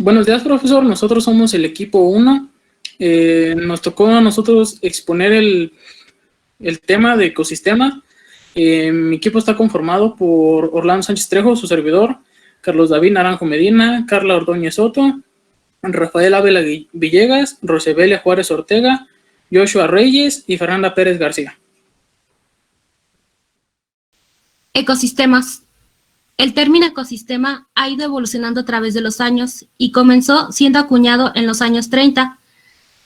Buenos días, profesor. Nosotros somos el equipo 1. Nos tocó a nosotros exponer el tema de ecosistema. Mi equipo está conformado por Orlando Sánchez Trejo, su servidor, Carlos David Naranjo Medina, Carla Ordóñez Soto, Rafael Ávila Villegas, Rosebelia Juárez Ortega, Joshua Reyes y Fernanda Pérez García. Ecosistemas. El término ecosistema ha ido evolucionando a través de los años y comenzó siendo acuñado en los años 30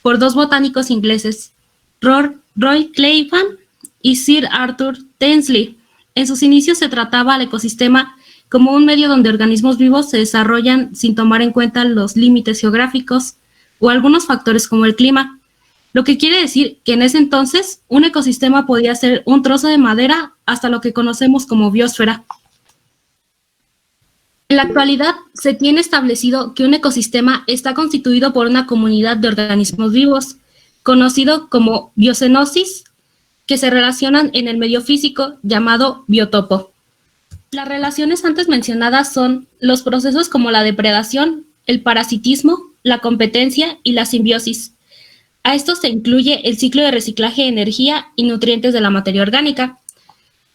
por dos botánicos ingleses, Roy Cleveland y Sir Arthur Tansley. En sus inicios se trataba al ecosistema como un medio donde organismos vivos se desarrollan sin tomar en cuenta los límites geográficos o algunos factores como el clima, lo que quiere decir que en ese entonces un ecosistema podía ser un trozo de madera hasta lo que conocemos como biosfera. En la actualidad, se tiene establecido que un ecosistema está constituido por una comunidad de organismos vivos, conocido como biocenosis, que se relacionan en el medio físico llamado biotopo. Las relaciones antes mencionadas son los procesos como la depredación, el parasitismo, la competencia y la simbiosis. A esto se incluye el ciclo de reciclaje de energía y nutrientes de la materia orgánica.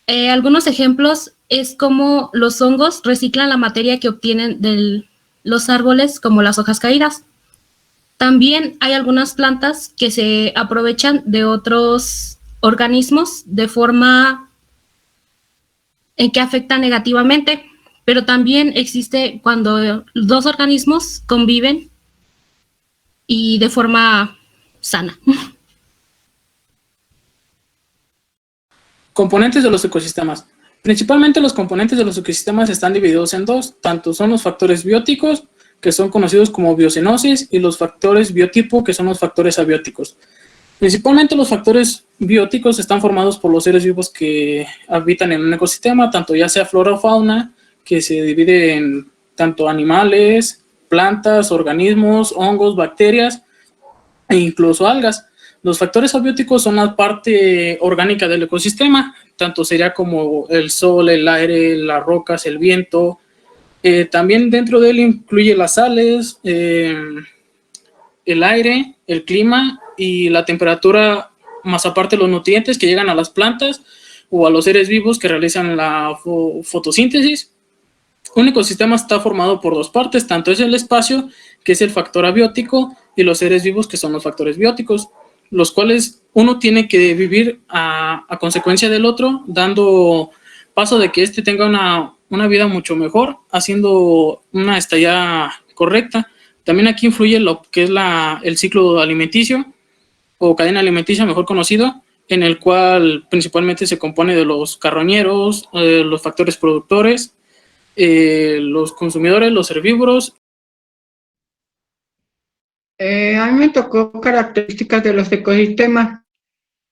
Algunos ejemplos es como los hongos reciclan la materia que obtienen de los árboles, como las hojas caídas. También hay algunas plantas que se aprovechan de otros organismos de forma en que afectan negativamente, pero también existe cuando dos organismos conviven y de forma sana. Componentes de los ecosistemas. Principalmente los componentes de los ecosistemas están divididos en dos, tanto son los factores bióticos, que son conocidos como biocenosis, y los factores biotipo, que son los factores abióticos. Principalmente los factores bióticos están formados por los seres vivos que habitan en un ecosistema, tanto ya sea flora o fauna, que se divide en tanto animales, plantas, organismos, hongos, bacterias e incluso algas. Los factores abióticos son la parte orgánica del ecosistema, tanto sería como el sol, el aire, las rocas, el viento. También dentro de él incluye las sales, el aire, el clima y la temperatura, más aparte los nutrientes que llegan a las plantas o a los seres vivos que realizan la fotosíntesis. Un ecosistema está formado por dos partes, tanto es el espacio, que es el factor abiótico, y los seres vivos, que son los factores bióticos, los cuales uno tiene que vivir a consecuencia del otro, dando paso de que éste tenga una vida mucho mejor, haciendo una estadía correcta. También aquí influye lo que es el ciclo alimenticio, o cadena alimenticia mejor conocido, en el cual principalmente se compone de los carroñeros, los factores productores, los consumidores, los herbívoros. A mí me tocó características de los ecosistemas.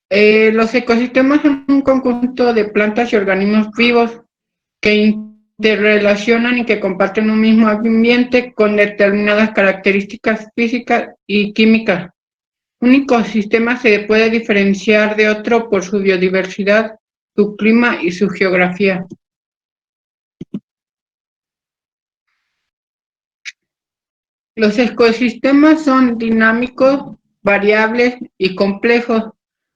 Los ecosistemas son un conjunto de plantas y organismos vivos que interrelacionan y que comparten un mismo ambiente con determinadas características físicas y químicas. Un ecosistema se puede diferenciar de otro por su biodiversidad, su clima y su geografía. Los ecosistemas son dinámicos, variables y complejos.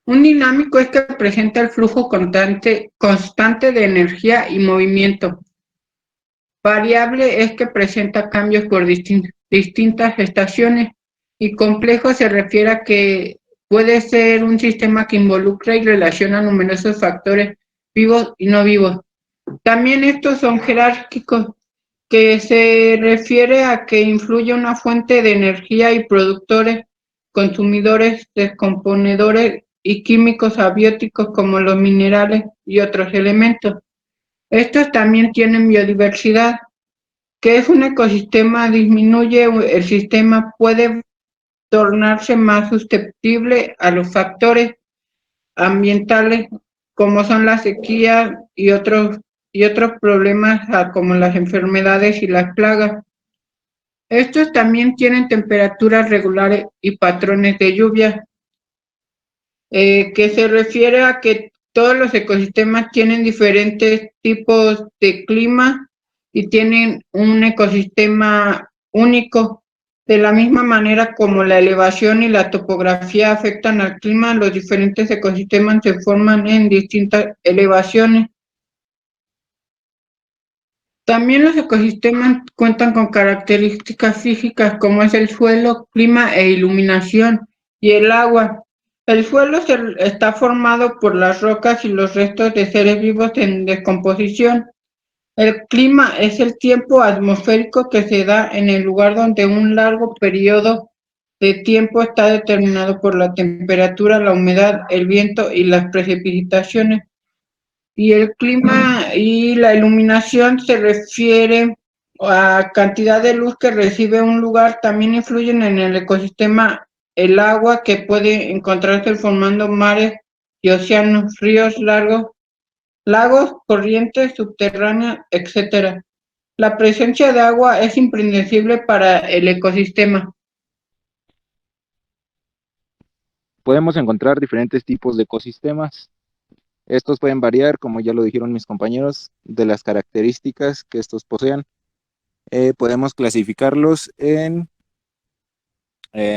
Un dinámico es que presenta el flujo constante de energía y movimiento. Variable es que presenta cambios por distintas estaciones. Y complejo se refiere a que puede ser un sistema que involucra y relaciona numerosos factores vivos y no vivos. También estos son jerárquicos, que se refiere a que influye una fuente de energía y productores, consumidores, descomponedores y químicos abióticos como los minerales y otros elementos. Estos también tienen biodiversidad, que es un ecosistema disminuye, el sistema puede tornarse más susceptible a los factores ambientales como son la sequía y otros problemas como las enfermedades y las plagas. Estos también tienen temperaturas regulares y patrones de lluvia, que se refiere a que todos los ecosistemas tienen diferentes tipos de clima y tienen un ecosistema único De la misma manera como la elevación y la topografía afectan al clima, los diferentes ecosistemas se forman en distintas elevaciones. También los ecosistemas cuentan con características físicas como es el suelo, clima e iluminación, y el agua. El suelo está formado por las rocas y los restos de seres vivos en descomposición. El clima es el tiempo atmosférico que se da en el lugar donde un largo periodo de tiempo está determinado por la temperatura, la humedad, el viento y las precipitaciones. Y el clima y la iluminación se refiere a cantidad de luz que recibe un lugar, también influyen en el ecosistema el agua que puede encontrarse formando mares y océanos, ríos, lagos, corrientes subterráneas, etcétera. La presencia de agua es imprescindible para el ecosistema. Podemos encontrar diferentes tipos de ecosistemas. Estos pueden variar, como ya lo dijeron mis compañeros, de las características que estos posean. Podemos clasificarlos en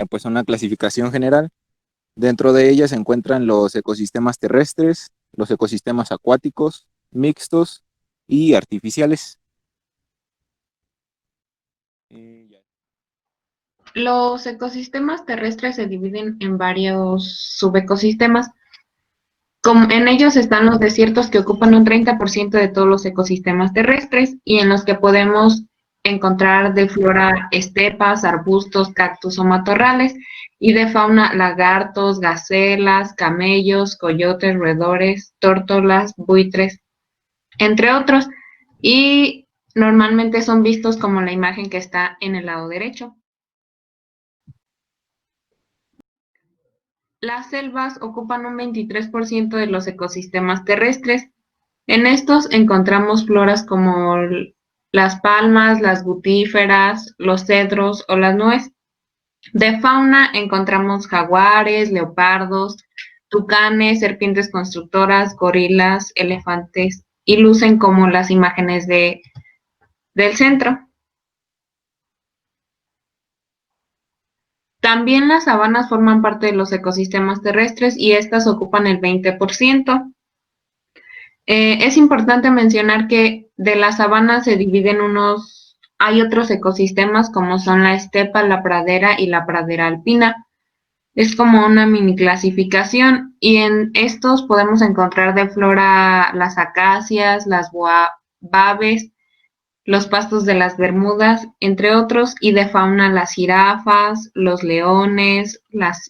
pues una clasificación general. Dentro de ellas se encuentran los ecosistemas terrestres, los ecosistemas acuáticos, mixtos y artificiales. Los ecosistemas terrestres se dividen en varios subecosistemas. En ellos están los desiertos, que ocupan un 30% de todos los ecosistemas terrestres, y en los que podemos encontrar de flora estepas, arbustos, cactus o matorrales, y de fauna lagartos, gacelas, camellos, coyotes, roedores, tórtolas, buitres, entre otros, y normalmente son vistos como la imagen que está en el lado derecho. Las selvas ocupan un 23% de los ecosistemas terrestres. En estos encontramos floras como las palmas, las butíferas, los cedros o las nuez. De fauna encontramos jaguares, leopardos, tucanes, serpientes constructoras, gorilas, elefantes, y lucen como las imágenes del centro. También las sabanas forman parte de los ecosistemas terrestres, y estas ocupan el 20%. Es importante mencionar que de la sabana se dividen hay otros ecosistemas como son la estepa, la pradera y la pradera alpina. Es como una mini clasificación, y en estos podemos encontrar de flora las acacias, las baobabes, los pastos de las Bermudas, entre otros, y de fauna las jirafas, los leones,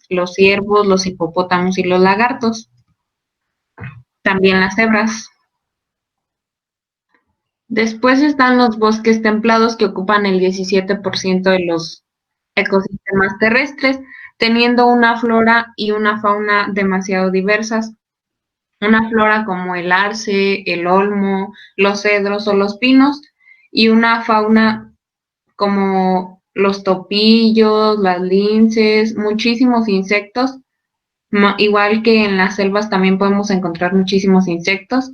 los ciervos, los hipopótamos y los lagartos. También las cebras. Después están los bosques templados, que ocupan el 17% de los ecosistemas terrestres, teniendo una flora y una fauna demasiado diversas. Una flora como el arce, el olmo, los cedros o los pinos, y una fauna como los topillos, las linces, muchísimos insectos. Igual que en las selvas también podemos encontrar muchísimos insectos,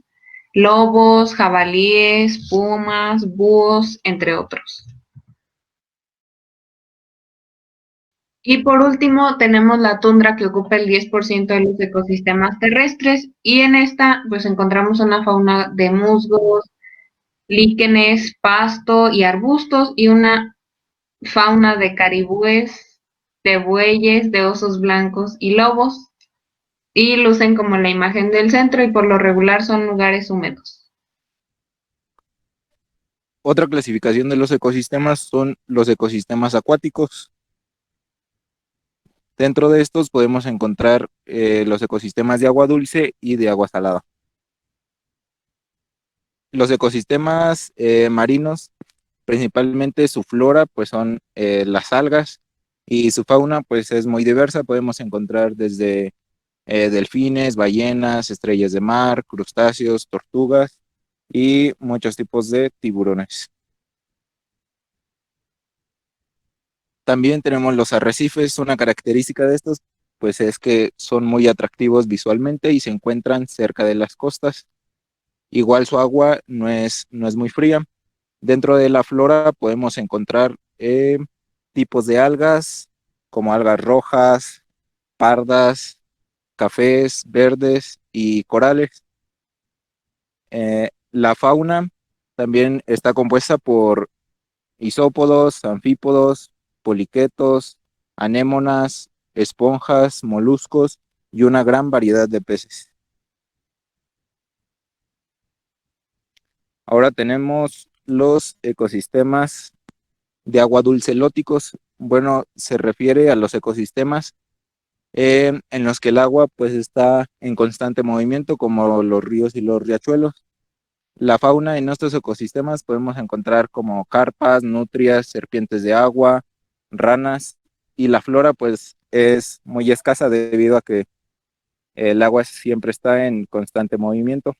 lobos, jabalíes, pumas, búhos, entre otros. Y por último tenemos la tundra, que ocupa el 10% de los ecosistemas terrestres, y en esta pues encontramos una fauna de musgos, líquenes, pasto y arbustos, y una fauna de caribúes, de bueyes, de osos blancos y lobos, y lucen como la imagen del centro, y por lo regular son lugares húmedos. Otra clasificación de los ecosistemas son los ecosistemas acuáticos. Dentro de estos podemos encontrar los ecosistemas de agua dulce y de agua salada. Los ecosistemas marinos, principalmente su flora, pues son las algas, y su fauna pues es muy diversa. Podemos encontrar desde delfines, ballenas, estrellas de mar, crustáceos, tortugas y muchos tipos de tiburones. También tenemos los arrecifes. Una característica de estos pues es que son muy atractivos visualmente y se encuentran cerca de las costas. Igual su agua no es muy fría. Dentro de la flora podemos encontrar tipos de algas, como algas rojas, pardas, cafés, verdes y corales. La fauna también está compuesta por isópodos, anfípodos, poliquetos, anémonas, esponjas, moluscos y una gran variedad de peces. Ahora tenemos los ecosistemas de agua dulce lóticos. Bueno, se refiere a los ecosistemas en los que el agua pues está en constante movimiento, como los ríos y los riachuelos. La fauna en estos ecosistemas podemos encontrar como carpas, nutrias, serpientes de agua, ranas, y la flora pues es muy escasa debido a que el agua siempre está en constante movimiento.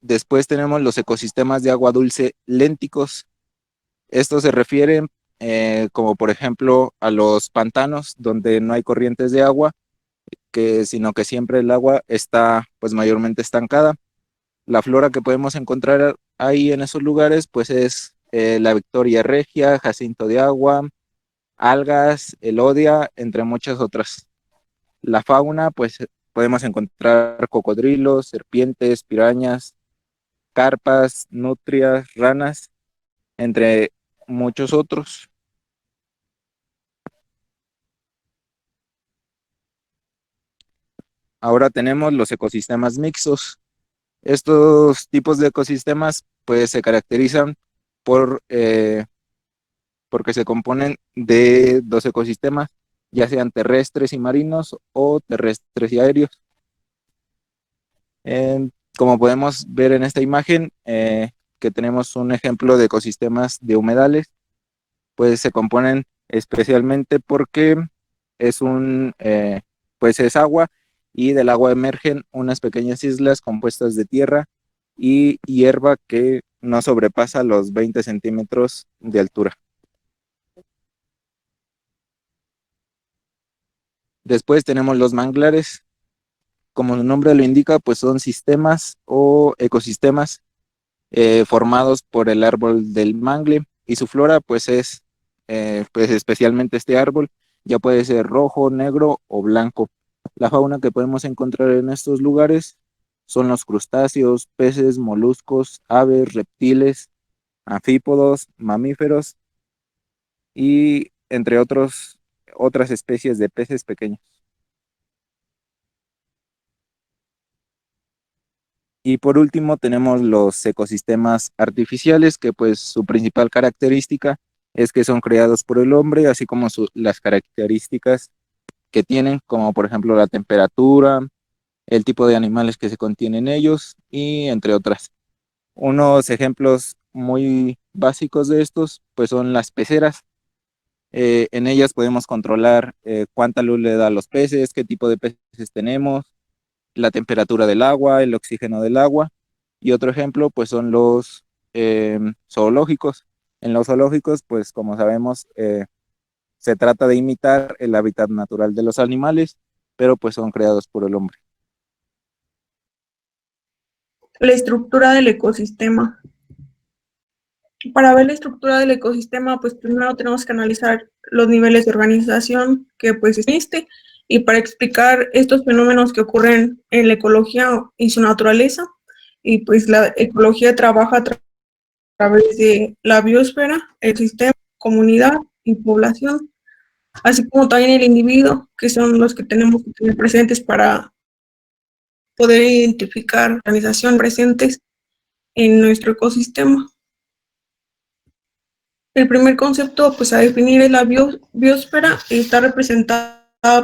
Después tenemos los ecosistemas de agua dulce lénticos. Estos se refieren como por ejemplo a los pantanos donde no hay corrientes de agua, sino que siempre el agua está pues mayormente estancada. La flora que podemos encontrar ahí en esos lugares pues es la Victoria regia, jacinto de agua, algas, elodia, entre muchas otras. La fauna pues podemos encontrar cocodrilos, serpientes, pirañas, carpas, nutrias, ranas, entre muchos otros. Ahora tenemos los ecosistemas mixtos. Estos tipos de ecosistemas pues se caracterizan porque se componen de dos ecosistemas, ya sean terrestres y marinos o terrestres y aéreos. Como podemos ver en esta imagen, que tenemos un ejemplo de ecosistemas de humedales, pues se componen especialmente porque pues es agua, y del agua emergen unas pequeñas islas compuestas de tierra y hierba que no sobrepasa los 20 centímetros de altura. Después tenemos los manglares. Como su nombre lo indica, pues son sistemas o ecosistemas formados por el árbol del mangle, y su flora pues es pues especialmente este árbol, ya puede ser rojo, negro o blanco. La fauna que podemos encontrar en estos lugares son los crustáceos, peces, moluscos, aves, reptiles, anfípodos, mamíferos y entre otras especies de peces pequeños. Y por último tenemos los ecosistemas artificiales, que pues su principal característica es que son creados por el hombre, así como las características que tienen, como por ejemplo la temperatura, el tipo de animales que se contienen en ellos y entre otras. Unos ejemplos muy básicos de estos pues son las peceras. En ellas podemos controlar cuánta luz le da a los peces, qué tipo de peces tenemos, la temperatura del agua, el oxígeno del agua. Y otro ejemplo pues son los zoológicos. En los zoológicos pues como sabemos se trata de imitar el hábitat natural de los animales, pero pues son creados por el hombre. La estructura del ecosistema. Para ver la estructura del ecosistema, pues primero tenemos que analizar los niveles de organización que pues existe, y para explicar estos fenómenos que ocurren en la ecología y su naturaleza, y pues la ecología trabaja a través de la biosfera, el sistema, comunidad y población, así como también el individuo, que son los que tenemos que tener presentes para poder identificar organizaciones presentes en nuestro ecosistema. El primer concepto pues a definir es la biosfera, y está representada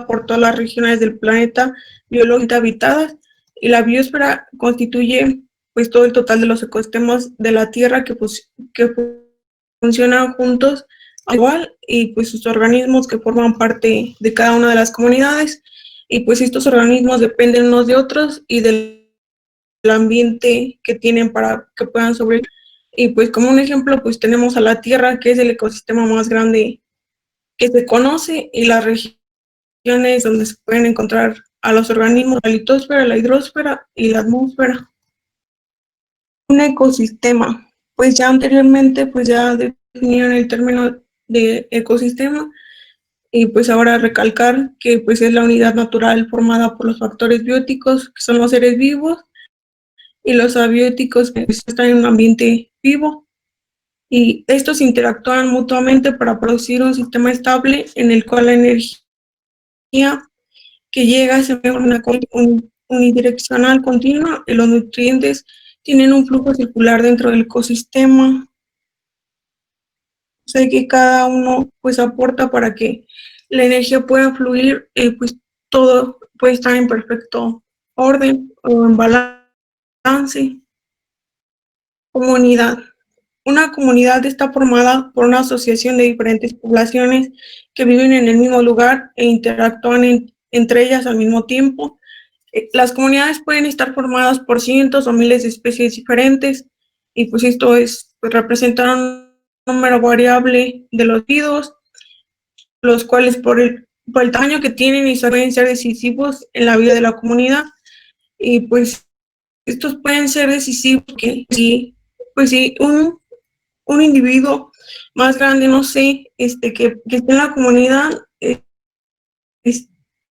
por todas las regiones del planeta biológicamente habitadas, y la biosfera constituye pues todo el total de los ecosistemas de la Tierra que funcionan juntos igual, y pues sus organismos que forman parte de cada una de las comunidades, y pues estos organismos dependen unos de otros y del ambiente que tienen para que puedan sobrevivir. Y pues como un ejemplo, pues tenemos a la Tierra, que es el ecosistema más grande que se conoce, y las regiones donde se pueden encontrar a los organismos, la litosfera, la hidrosfera y la atmósfera. Un ecosistema. pues ya anteriormente pues ya definieron el término de ecosistema y pues ahora recalcar que pues es la unidad natural formada por los factores bióticos, que son los seres vivos, y los abióticos, que pues, están en un ambiente vivo, y estos interactúan mutuamente para producir un sistema estable en el cual la energía que llega se ve una unidireccional continua y los nutrientes tienen un flujo circular dentro del ecosistema. O sea que cada uno pues aporta para que la energía pueda fluir y pues todo puede estar en perfecto orden o en balance. Comunidad. Una comunidad está formada por una asociación de diferentes poblaciones que viven en el mismo lugar e interactúan entre ellas al mismo tiempo. Las comunidades pueden estar formadas por cientos o miles de especies diferentes y pues esto es pues, representar un número variable de los individuos, los cuales por el tamaño que tienen y pueden ser decisivos en la vida de la comunidad. Y pues estos pueden ser decisivos porque si, pues si un individuo más grande, no sé, que esté en la comunidad,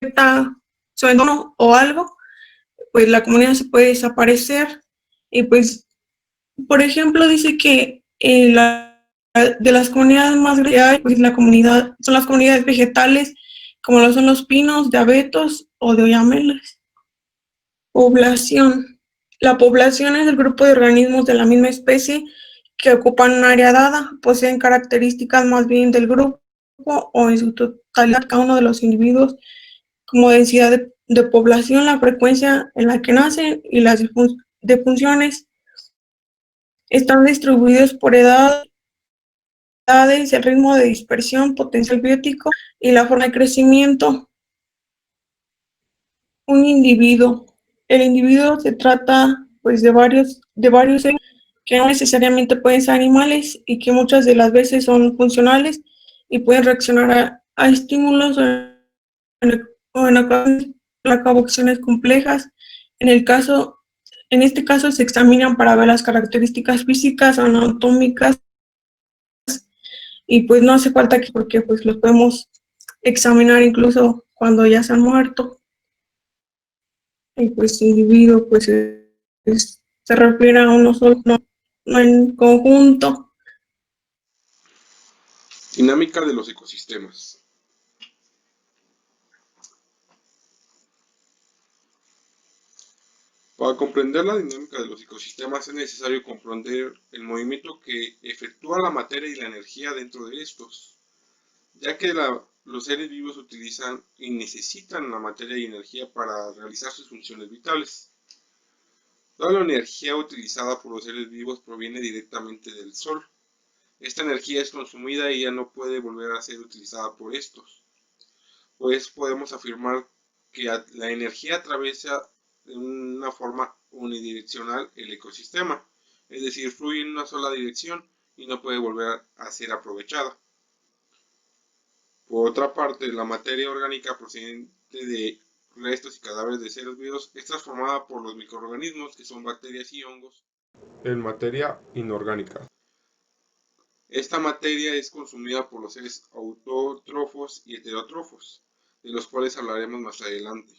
está su entorno o algo, pues la comunidad se puede desaparecer. Y pues, por ejemplo, dice que de las comunidades más grandes que hay, pues son las comunidades vegetales, como lo son los pinos, de abetos o de oyameles. Población. La población es el grupo de organismos de la misma especie que ocupan un área dada, poseen características más bien del grupo o en su totalidad cada uno de los individuos, como densidad de población, la frecuencia en la que nacen y las defunciones. Están distribuidos por edades, el ritmo de dispersión, potencial biótico y la forma de crecimiento. Un individuo. El individuo se trata pues de varios seres que no necesariamente pueden ser animales y que muchas de las veces son funcionales y pueden reaccionar a estímulos o en ocasiones llevar a cabo acciones complejas. En este caso se examinan para ver las características físicas, anatómicas, y pues no hace falta porque pues los podemos examinar incluso cuando ya se han muerto. Y pues individuo pues se refiere a uno solo, no en conjunto. Dinámica de los ecosistemas. Para comprender la dinámica de los ecosistemas es necesario comprender el movimiento que efectúa la materia y la energía dentro de estos, ya que los seres vivos utilizan y necesitan la materia y energía para realizar sus funciones vitales. Toda la energía utilizada por los seres vivos proviene directamente del Sol. Esta energía es consumida y ya no puede volver a ser utilizada por estos. Pues podemos afirmar que la energía atraviesa de una forma unidireccional el ecosistema, es decir, fluye en una sola dirección y no puede volver a ser aprovechada. Por otra parte, la materia orgánica procedente de restos y cadáveres de seres vivos es transformada por los microorganismos, que son bacterias y hongos, en materia inorgánica. Esta materia es consumida por los seres autótrofos y heterótrofos, de los cuales hablaremos más adelante.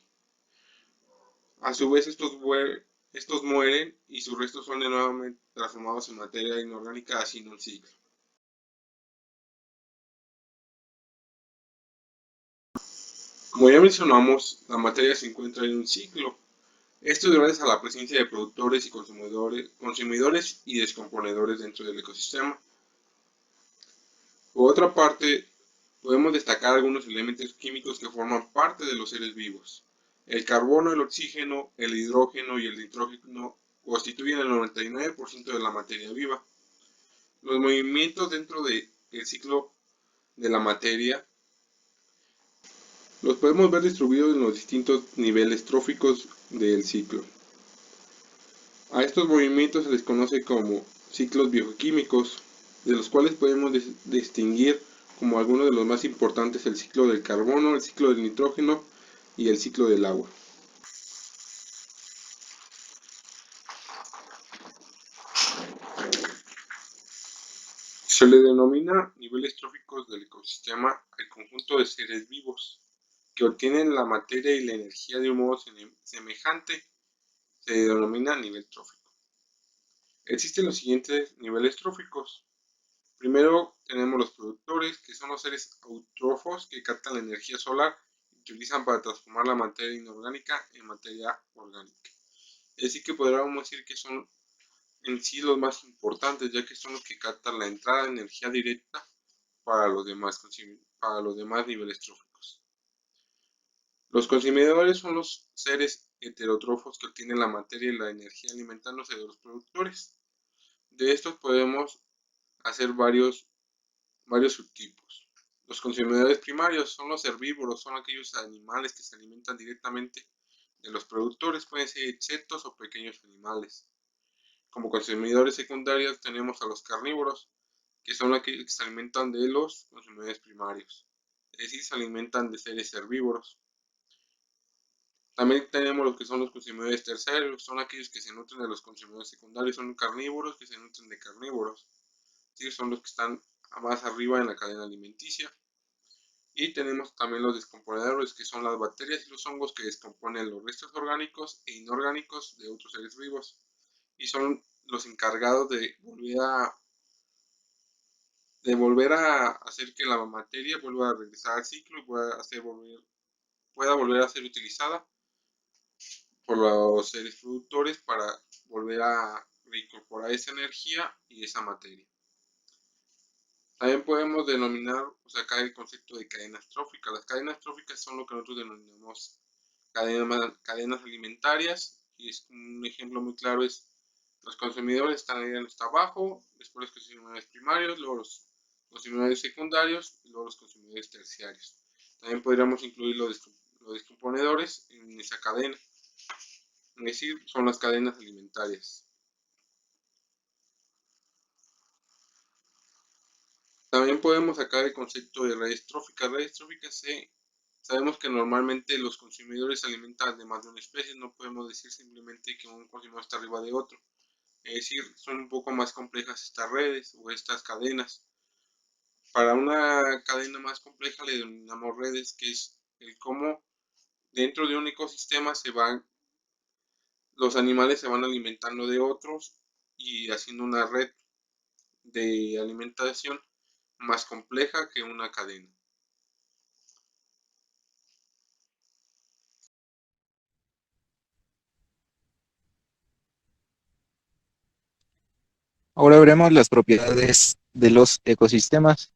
A su vez, estos mueren y sus restos son de nuevo transformados en materia inorgánica, haciendo un ciclo. Como ya mencionamos, la materia se encuentra en un ciclo. Esto es gracias a la presencia de productores y consumidores y descomponedores dentro del ecosistema. Por otra parte, podemos destacar algunos elementos químicos que forman parte de los seres vivos. El carbono, el oxígeno, el hidrógeno y el nitrógeno constituyen el 99% de la materia viva. Los movimientos dentro del ciclo de la materia los podemos ver distribuidos en los distintos niveles tróficos del ciclo. A estos movimientos se les conoce como ciclos bioquímicos, de los cuales podemos distinguir como algunos de los más importantes el ciclo del carbono, el ciclo del nitrógeno y el ciclo del agua. Se le denomina niveles tróficos del ecosistema al conjunto de seres vivos que obtienen la materia y la energía de un modo semejante. Se denomina nivel trófico. Existen los siguientes niveles tróficos. Primero tenemos los productores, que son los seres autótrofos que captan la energía solar y utilizan para transformar la materia inorgánica en materia orgánica. Es decir, que podríamos decir que son en sí los más importantes, ya que son los que captan la entrada de energía directa para los demás niveles tróficos. Los consumidores son los seres heterótrofos que obtienen la materia y la energía alimentándose de los productores. De estos podemos hacer varios subtipos. Los consumidores primarios son los herbívoros, son aquellos animales que se alimentan directamente de los productores, pueden ser insectos o pequeños animales. Como consumidores secundarios tenemos a los carnívoros, que son aquellos que se alimentan de los consumidores primarios, es decir, se alimentan de seres herbívoros. También tenemos los que son los consumidores terciarios, son aquellos que se nutren de los consumidores secundarios, son carnívoros que se nutren de carnívoros, es decir, son los que están más arriba en la cadena alimenticia. Y tenemos también los descomponedores, que son las bacterias y los hongos que descomponen los restos orgánicos e inorgánicos de otros seres vivos, y son los encargados de volver a hacer que la materia vuelva a regresar al ciclo y pueda volver a ser utilizada por los seres productores para volver a reincorporar esa energía y esa materia. También podemos denominar o sacar el concepto de cadenas tróficas. Las cadenas tróficas son lo que nosotros denominamos cadenas alimentarias, y un ejemplo muy claro es: los consumidores están ahí hasta abajo, después los consumidores primarios, luego los consumidores secundarios y luego los consumidores terciarios. También podríamos incluir los descomponedores en esa cadena, es decir, son las cadenas alimentarias. También podemos sacar el concepto de redes tróficas. Redes tróficas sabemos que normalmente los consumidores se alimentan de más de una especie, no podemos decir simplemente que un consumidor está arriba de otro. Es decir, son un poco más complejas estas redes o estas cadenas. Para una cadena más compleja le denominamos redes, que es el cómo dentro de un ecosistema los animales se van alimentando de otros y haciendo una red de alimentación más compleja que una cadena. Ahora veremos las propiedades de los ecosistemas.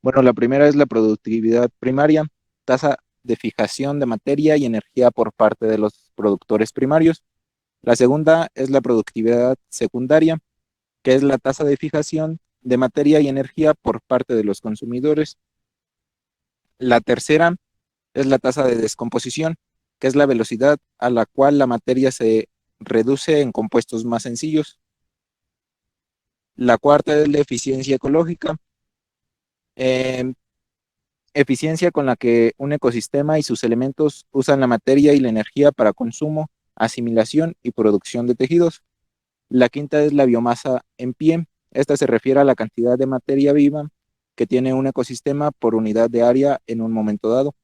Bueno, la primera es la productividad primaria, tasa de fijación de materia y energía por parte de los productores primarios. La segunda es la productividad secundaria, que es la tasa de fijación de materia y energía por parte de los consumidores. La tercera es la tasa de descomposición, que es la velocidad a la cual la materia se reduce en compuestos más sencillos. La cuarta es la eficiencia ecológica, eficiencia con la que un ecosistema y sus elementos usan la materia y la energía para consumo, asimilación y producción de tejidos. La quinta es la biomasa en pie. Esta se refiere a la cantidad de materia viva que tiene un ecosistema por unidad de área en un momento dado.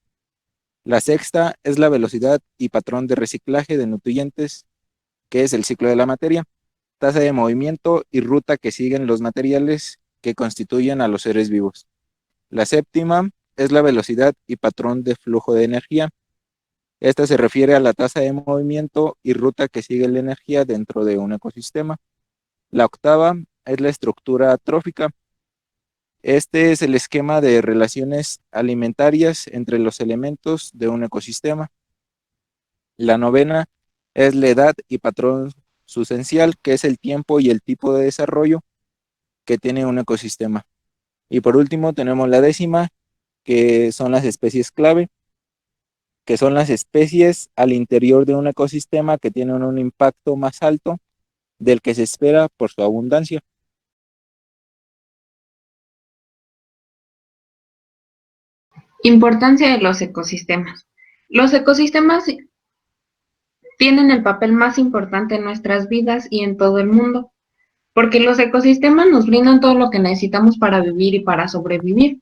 La sexta es la velocidad y patrón de reciclaje de nutrientes, que es el ciclo de la materia, tasa de movimiento y ruta que siguen los materiales que constituyen a los seres vivos. La séptima es la velocidad y patrón de flujo de energía. Esta se refiere a la tasa de movimiento y ruta que sigue la energía dentro de un ecosistema. La octava es la estructura trófica. Este es el esquema de relaciones alimentarias entre los elementos de un ecosistema. La novena es la edad y patrón sucencial, que es el tiempo y el tipo de desarrollo que tiene un ecosistema. Y por último tenemos la décima, que son las especies clave, que son las especies al interior de un ecosistema que tienen un impacto más alto del que se espera por su abundancia. Importancia de los ecosistemas. Los ecosistemas tienen el papel más importante en nuestras vidas y en todo el mundo. porque los ecosistemas nos brindan todo lo que necesitamos para vivir y para sobrevivir.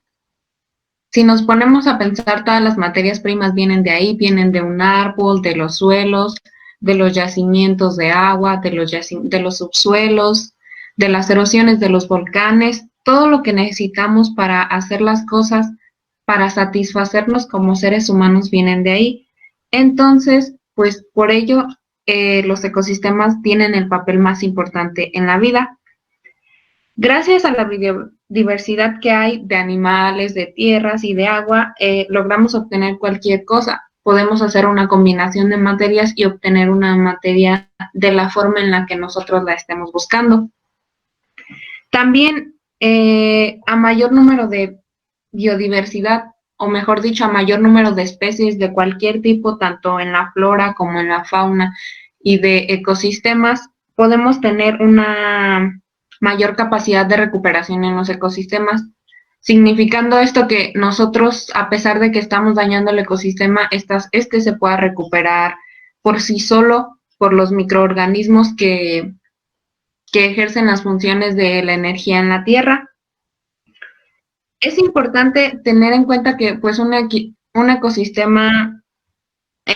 Si nos ponemos a pensar, todas las materias primas vienen de ahí, vienen de un árbol, de los suelos, de los yacimientos de agua, de los subsuelos, de las erosiones de los volcanes, todo lo que necesitamos para hacer las cosas, para satisfacernos como seres humanos vienen de ahí. Entonces, pues por ello los ecosistemas tienen el papel más importante en la vida. Gracias a la biodiversidad que hay de animales, de tierras y de agua, logramos obtener cualquier cosa. Podemos hacer una combinación de materias y obtener una materia de la forma en la que nosotros la estemos buscando. También, a mayor número de biodiversidad, o mejor dicho, a mayor número de especies de cualquier tipo, tanto en la flora como en la fauna y de ecosistemas, podemos tener una mayor capacidad de recuperación en los ecosistemas, significando esto que nosotros, a pesar de que estamos dañando el ecosistema, este se pueda recuperar por sí solo, por los microorganismos que ejercen las funciones de la energía en la Tierra. Es importante tener en cuenta que pues un ecosistema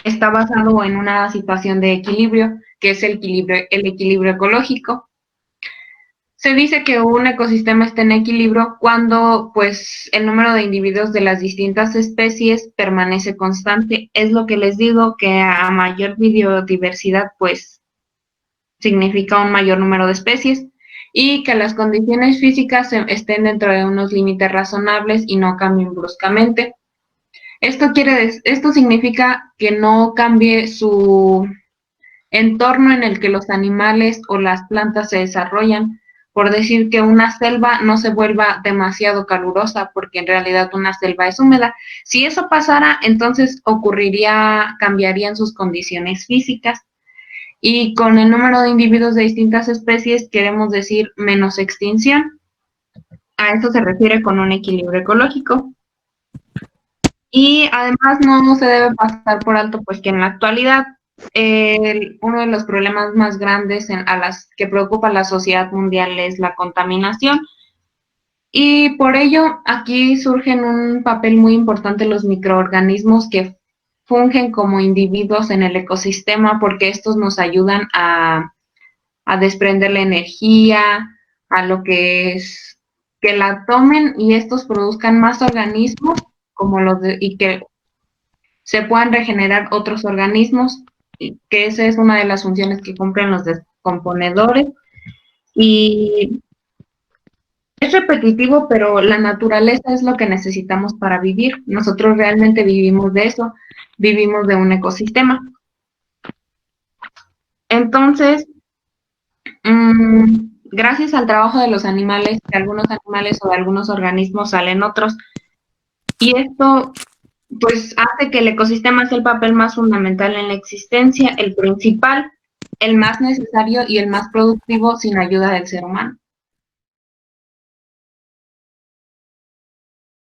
está basado en una situación de equilibrio, que es el equilibrio ecológico. Se dice que un ecosistema está en equilibrio cuando pues el número de individuos de las distintas especies permanece constante. Es lo que les digo, que a mayor biodiversidad pues significa un mayor número de especies y que las condiciones físicas estén dentro de unos límites razonables y no cambien bruscamente. Esto significa que no cambie su entorno en el que los animales o las plantas se desarrollan. Por decir que una selva no se vuelva demasiado calurosa, porque en realidad una selva es húmeda. Si eso pasara, entonces cambiarían sus condiciones físicas. Y con el número de individuos de distintas especies queremos decir menos extinción. A eso se refiere con un equilibrio ecológico. Y además no se debe pasar por alto pues que en la actualidad uno de los problemas más grandes que preocupa a la sociedad mundial es la contaminación. Y por ello aquí surgen un papel muy importante los microorganismos que fungen como individuos en el ecosistema, porque estos nos ayudan a desprender la energía, a lo que es que la tomen y estos produzcan más organismos y que se puedan regenerar otros organismos, y que esa es una de las funciones que cumplen los descomponedores. Y es repetitivo, pero la naturaleza es lo que necesitamos para vivir. Nosotros realmente vivimos de eso, vivimos de un ecosistema. Entonces, gracias al trabajo de los animales, de algunos animales o de algunos organismos salen otros. Y esto pues hace que el ecosistema sea el papel más fundamental en la existencia, el principal, el más necesario y el más productivo sin ayuda del ser humano.